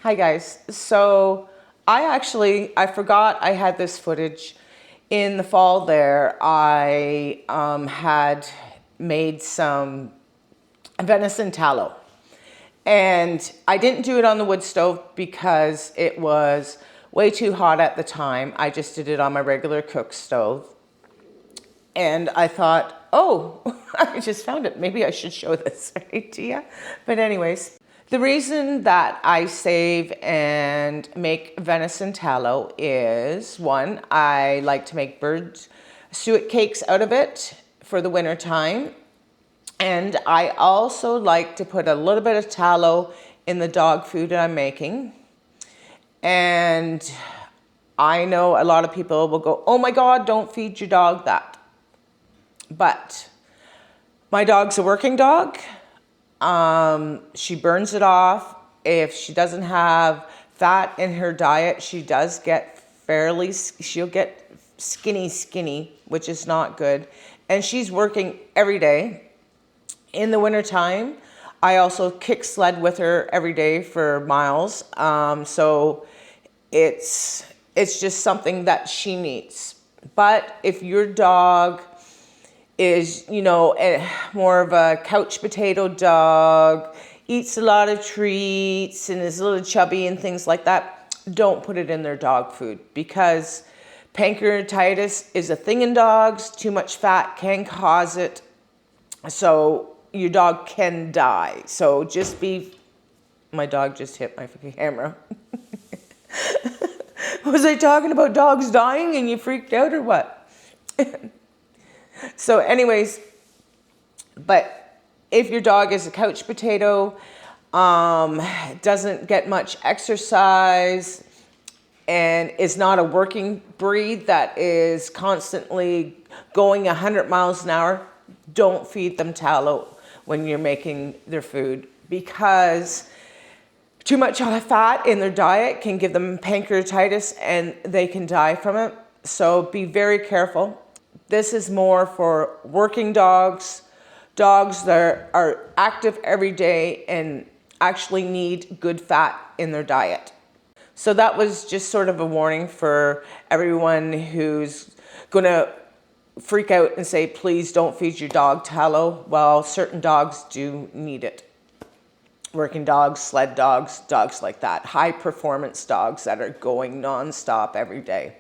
Hi guys. So I forgot I had this footage. In the fall there, I had made some venison tallow. And I didn't do it on the wood stove because it was way too hot at the time. I just did it on my regular cook stove. And I thought, oh, I just found it. Maybe I should show this right to you. But anyways, the reason that I save and make venison tallow is, one, I like to make suet cakes out of it for the winter time. And I also like to put a little bit of tallow in the dog food that I'm making. And I know a lot of people will go, oh my God, don't feed your dog that. But my dog's a working dog. She burns it off. If she doesn't have fat in her diet, she does get she'll get skinny, which is not good. And she's working every day. In the wintertime, I also kick sled with her every day for miles. So it's just something that she needs. But if your dog is, more of a couch potato dog, eats a lot of treats and is a little chubby and things like that, don't put it in their dog food, because pancreatitis is a thing in dogs. Too much fat can cause it. So your dog can die. So my dog just hit my camera. Was I talking about dogs dying and you freaked out or what? So anyways, but if your dog is a couch potato, doesn't get much exercise, and is not a working breed that is constantly going 100 miles an hour, don't feed them tallow when you're making their food, because too much fat in their diet can give them pancreatitis and they can die from it. So be very careful. This is more for working dogs, dogs that are active every day and actually need good fat in their diet. So that was just sort of a warning for everyone who's going to freak out and say, please don't feed your dog tallow. Well, certain dogs do need it. Working dogs, sled dogs, dogs like that. High performance dogs that are going nonstop every day.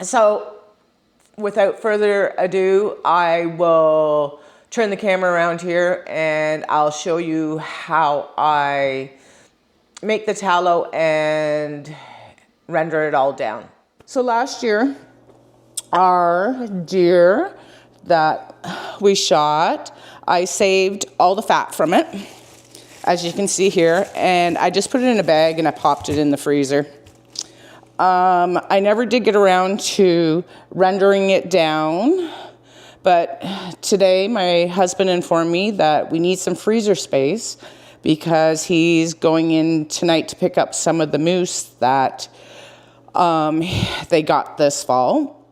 So without further ado, I will turn the camera around here and I'll show you how I make the tallow and render it all down. So last year, our deer that we shot, I saved all the fat from it, as you can see here, and I just put it in a bag and I popped it in the freezer. I never did get around to rendering it down, but today my husband informed me that we need some freezer space because he's going in tonight to pick up some of the moose that they got this fall.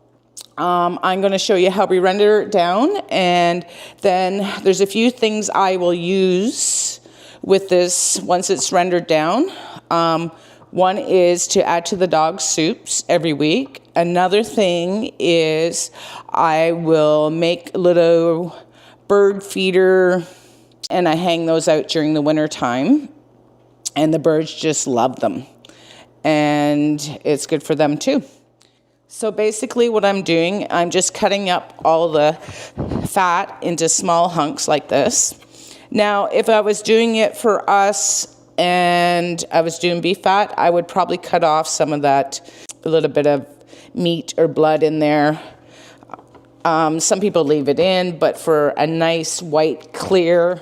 I'm going to show you how we render it down, and then there's a few things I will use with this once it's rendered down. One is to add to the dog's soups every week. Another thing is I will make little bird feeder, and I hang those out during the winter time, and the birds just love them, and it's good for them too. So basically what I'm doing, I'm just cutting up all the fat into small hunks like this. Now, if I was doing it for us and I was doing beef fat, I would probably cut off some of that, a little bit of meat or blood in there. Some people leave it in, but for a nice white clear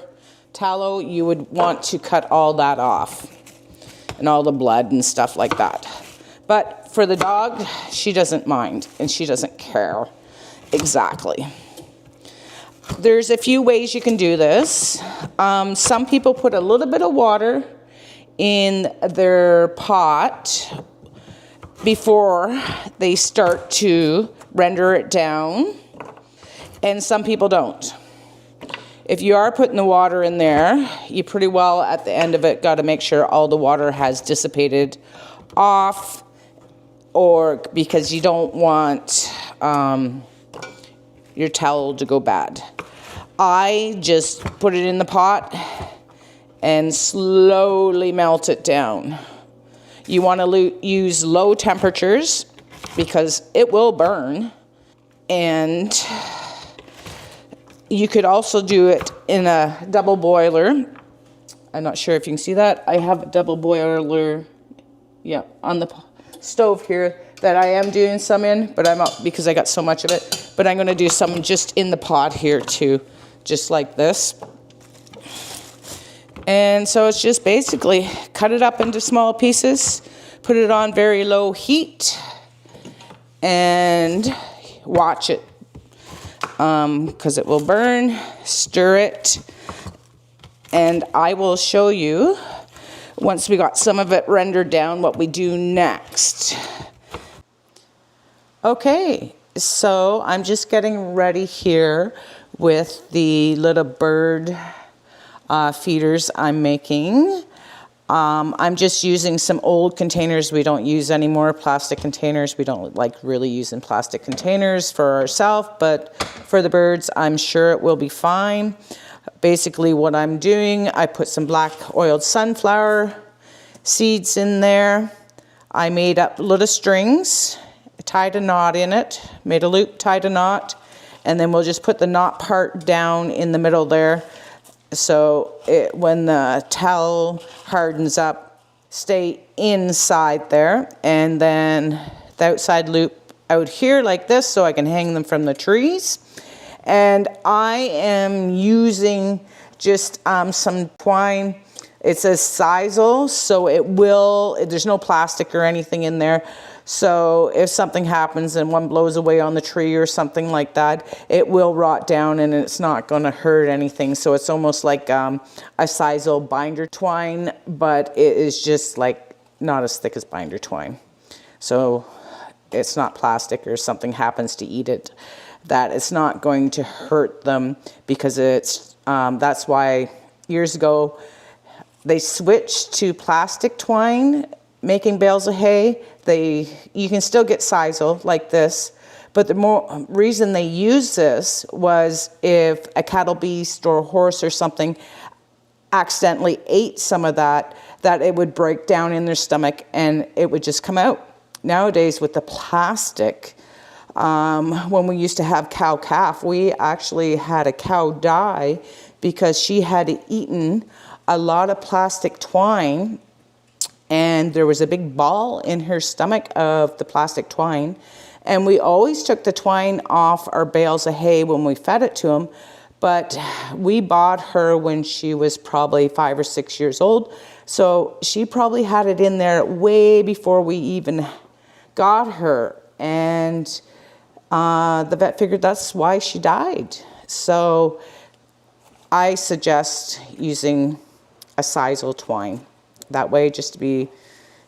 tallow, you would want to cut all that off and all the blood and stuff like that. But for the dog, she doesn't mind and she doesn't care exactly. There's a few ways you can do this. Some people put a little bit of water in their pot before they start to render it down, and some people don't. if you are putting the water in there, you pretty well at the end of it got to make sure all the water has dissipated off, or because you don't want your towel to go bad. I just put it in the pot and slowly melt it down. You want to use low temperatures because it will burn. And you could also do it in a double boiler. I'm not sure if you can see that. I have a double boiler, yeah, on the stove here that I am doing some in, but I'm out because I got so much of it. But I'm going to do some just in the pot here too, just like this. And so it's just basically cut it up into small pieces, put it on very low heat, and watch it because it will burn. Stir it, and I will show you once we got some of it rendered down what we do next. Okay, so I'm just getting ready here with the little bird feeders I'm making. I'm just using some old containers we don't use anymore, plastic containers. We don't like really using plastic containers for ourselves, but for the birds, I'm sure it will be fine. Basically what I'm doing, I put some black oiled sunflower seeds in there. I made up little strings, tied a knot in it, made a loop, tied a knot, and then we'll just put the knot part down in the middle there. So when the towel hardens up, stay inside there, and then the outside loop out here like this so I can hang them from the trees. And I am using just some twine. It says sisal, so there's no plastic or anything in there. So if something happens and one blows away on the tree or something like that, it will rot down and it's not going to hurt anything. So it's almost like a sisal binder twine, but it is just like not as thick as binder twine. So it's not plastic or something happens to eat it, that it's not going to hurt them, because it's that's why years ago they switched to plastic twine making bales of hay. You can still get sisal like this, but the reason they use this was if a cattle beast or horse or something accidentally ate some of that it would break down in their stomach and it would just come out. Nowadays with the plastic, when we used to have cow calf, we actually had a cow die because she had eaten a lot of plastic twine, and there was a big ball in her stomach of the plastic twine. And we always took the twine off our bales of hay when we fed it to them. But we bought her when she was probably 5 or 6 years old. So she probably had it in there way before we even got her. And the vet figured that's why she died. So I suggest using a sisal twine. That way, just to be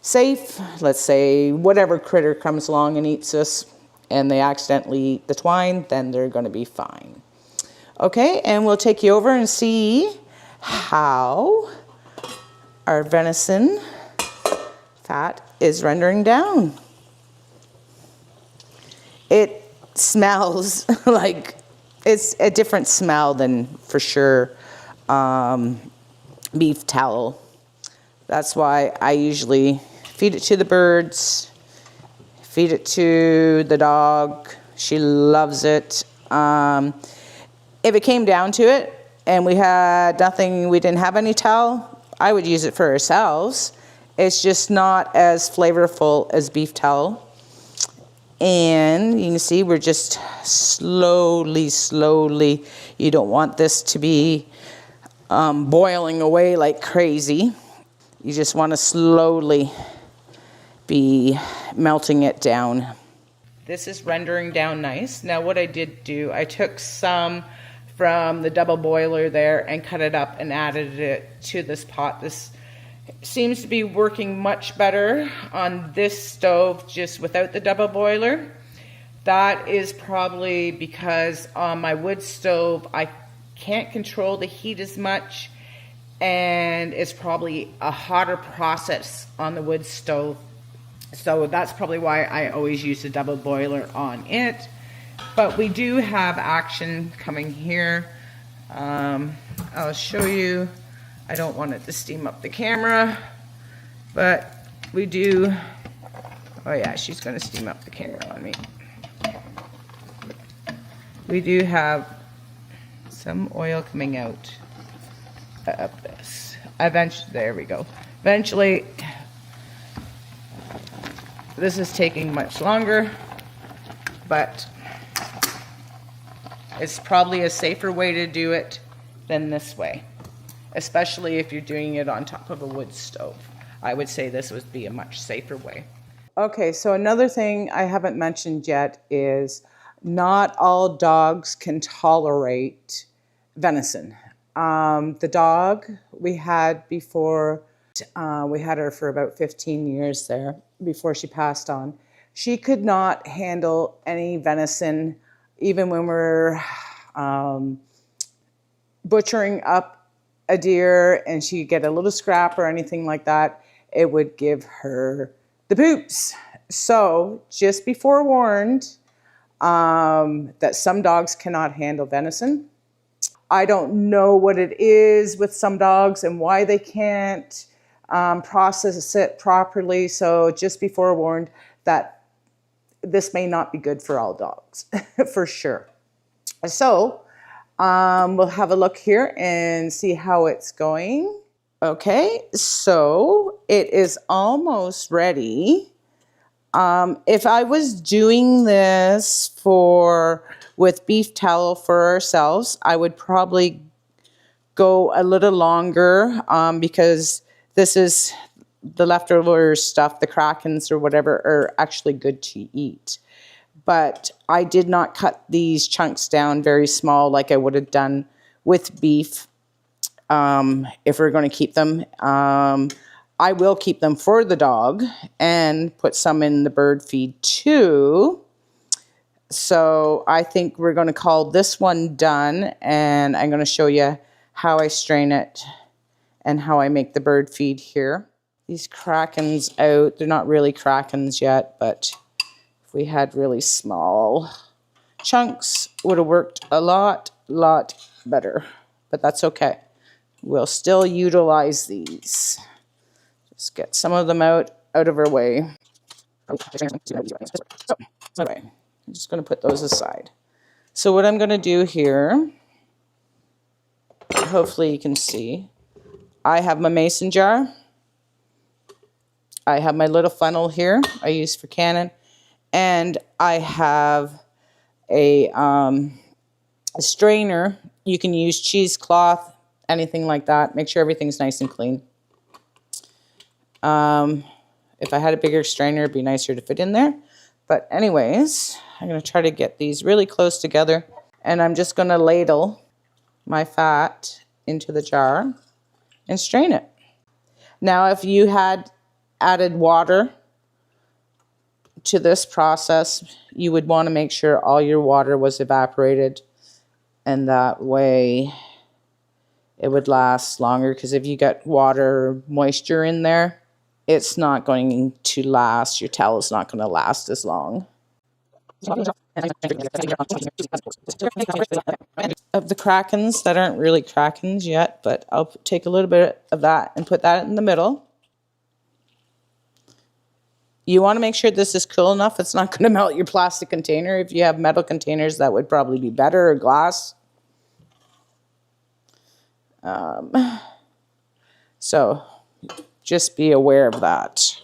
safe. Let's say whatever critter comes along and eats this and they accidentally eat the twine, then they're going to be fine. Okay, and we'll take you over and see how our venison fat is rendering down. It smells like it's a different smell than, for sure, beef tallow. That's why I usually feed it to the birds, feed it to the dog. She loves it. If it came down to it and we had nothing, we didn't have any tallow, I would use it for ourselves. It's just not as flavorful as beef tallow. And you can see we're just slowly, you don't want this to be boiling away like crazy. You just want to slowly be melting it down. This is rendering down nice. Now what I did do, I took some from the double boiler there and cut it up and added it to this pot. This seems to be working much better on this stove just without the double boiler. That is probably because on my wood stove I can't control the heat as much, and it's probably a hotter process on the wood stove. So that's probably why I always use a double boiler on it. But we do have action coming here. I'll show you. I don't want it to steam up the camera, but we do. Oh yeah, she's going to steam up the camera on me. We do have some oil coming out of this. Eventually, there we go. Eventually, this is taking much longer, but it's probably a safer way to do it than this way, especially if you're doing it on top of a wood stove. I would say this would be a much safer way. Okay, so another thing I haven't mentioned yet is not all dogs can tolerate venison. The dog we had before, we had her for about 15 years there before she passed on. She could not handle any venison, even when we're butchering up a deer and she'd get a little scrap or anything like that, it would give her the poops. So just be forewarned that some dogs cannot handle venison. I don't know what it is with some dogs and why they can't process it properly. So just be forewarned that this may not be good for all dogs, for sure. So we'll have a look here and see how it's going. Okay, so it is almost ready. If I was doing this with beef tallow for ourselves, I would probably go a little longer because this is the leftover stuff, the cracklings or whatever, are actually good to eat. But I did not cut these chunks down very small like I would have done with beef. If we're going to keep them, I will keep them for the dog and put some in the bird feed too. So I think we're going to call this one done, and I'm going to show you how I strain it and how I make the bird feed here. These cracklings out, they're not really cracklings yet, but if we had really small chunks, would have worked a lot better, but that's okay. We'll still utilize these. Just get some of them out of our way. So, anyway, I'm just going to put those aside. So what I'm going to do here, hopefully you can see, I have my mason jar. I have my little funnel here I use for canning. And I have a strainer. You can use cheesecloth, anything like that. Make sure everything's nice and clean. If I had a bigger strainer, it'd be nicer to fit in there. But anyways, I'm going to try to get these really close together. And I'm just going to ladle my fat into the jar and strain it. Now, if you had added water to this process, you would want to make sure all your water was evaporated. And that way it would last longer, because if you got water or moisture in there, it's not going to last. Your towel's not going to last as long. Of the cracklings that aren't really cracklings yet, but I'll take a little bit of that and put that in the middle. You want to make sure this is cool enough. It's not going to melt your plastic container. If you have metal containers, that would probably be better, or glass. So just be aware of that.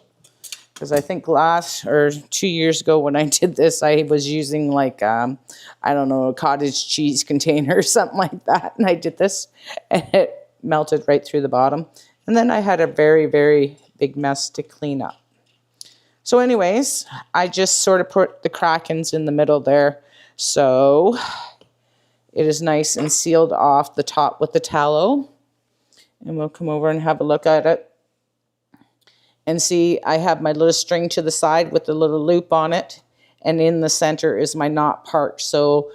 Because I think last or 2 years ago when I did this, I was using like, I don't know, a cottage cheese container or something like that. And I did this and it melted right through the bottom. And then I had a very, very big mess to clean up. So anyways, I just sort of put the cracklings in the middle there. So it is nice and sealed off the top with the tallow. And we'll come over and have a look at it. And see, I have my little string to the side with the little loop on it. And in the center is my knot part. So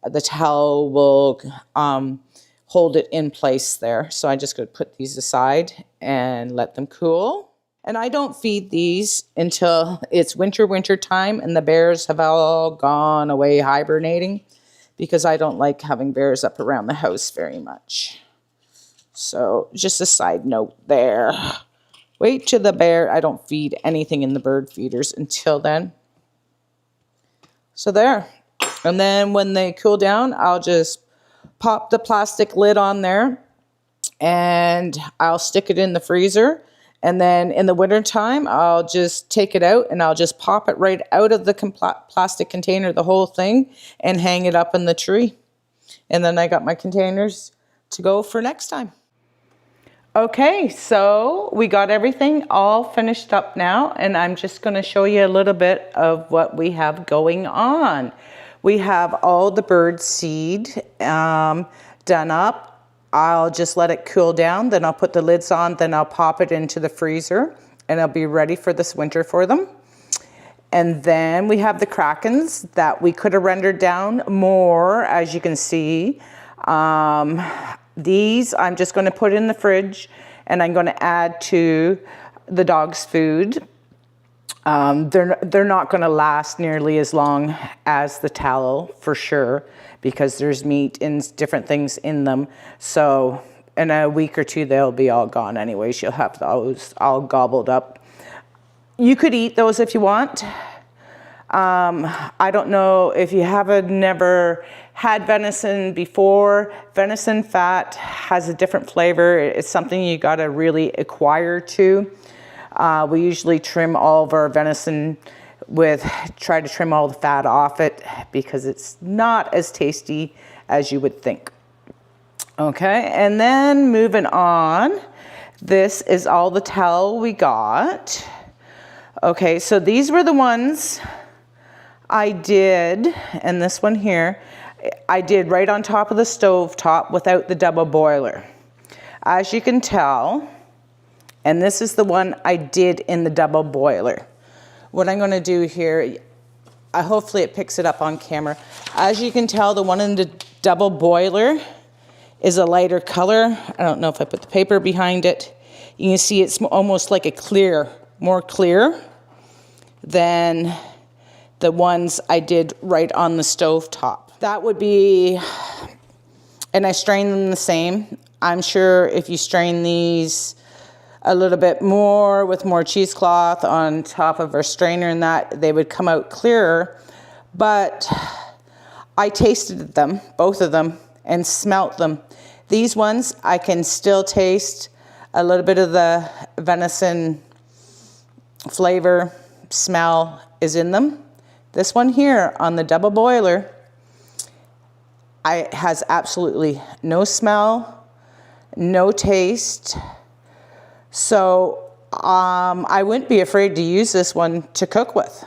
the towel will hold it in place there. So I just going to put these aside and let them cool. And I don't feed these until it's winter time and the bears have all gone away hibernating, because I don't like having bears up around the house very much. So just a side note there. Wait till the bear, I don't feed anything in the bird feeders until then. So there. And then when they cool down, I'll just pop the plastic lid on there and I'll stick it in the freezer. And then in the wintertime, I'll just take it out and I'll just pop it right out of the plastic container, the whole thing, and hang it up in the tree. And then I got my containers to go for next time. Okay, so we got everything all finished up now, and I'm just going to show you a little bit of what we have going on. We have all the bird seed done up. I'll just let it cool down, then I'll put the lids on, then I'll pop it into the freezer, and it'll be ready for this winter for them. And then we have the cracklings that we could have rendered down more, as you can see. These I'm just going to put in the fridge and I'm going to add to the dog's food. They're not going to last nearly as long as the tallow for sure, because there's meat and different things in them. So in a week or two they'll be all gone anyways. You'll have those all gobbled up. You could eat those if you want. I don't know if you never had venison before. Venison fat has a different flavor. It's something you got to really acquire to. We usually trim all of our venison try to trim all the fat off it, because it's not as tasty as you would think. Okay, and then moving on, this is all the tallow we got. Okay, so these were the ones I did, and this one here, I did right on top of the stove top without the double boiler. As you can tell, and this is the one I did in the double boiler. What I'm going to do here, hopefully it picks it up on camera. As you can tell, the one in the double boiler is a lighter color. I don't know if I put the paper behind it. You can see it's almost like more clear than the ones I did right on the stove top. That would be, and I strain them the same. I'm sure if you strain these a little bit more with more cheesecloth on top of our strainer and that, they would come out clearer. But I tasted them, both of them, and smelt them. These ones, I can still taste a little bit of the venison flavor, smell is in them. This one here on the double boiler, has absolutely no smell, no taste. So I wouldn't be afraid to use this one to cook with.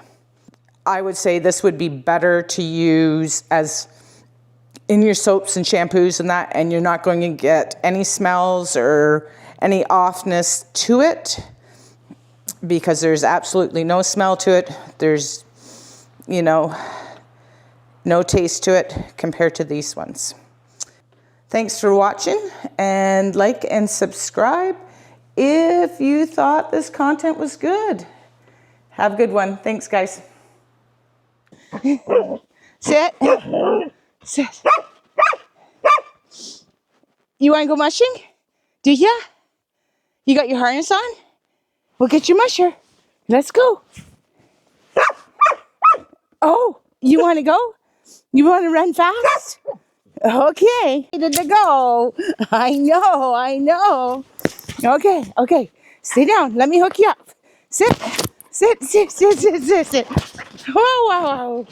I would say this would be better to use as in your soaps and shampoos and that, and you're not going to get any smells or any offness to it, because there's absolutely no smell to it. There's, no taste to it compared to these ones. Thanks for watching, and like and subscribe if you thought this content was good. Have a good one. Thanks, guys. Sit. Sit. You want to go mushing? Do ya? You got your harness on? We'll get your musher. Let's go. Oh, you want to go? You want to run fast? Okay. Ready to go. I know. Okay. Stay down. Let me hook you up. Sit. Whoa.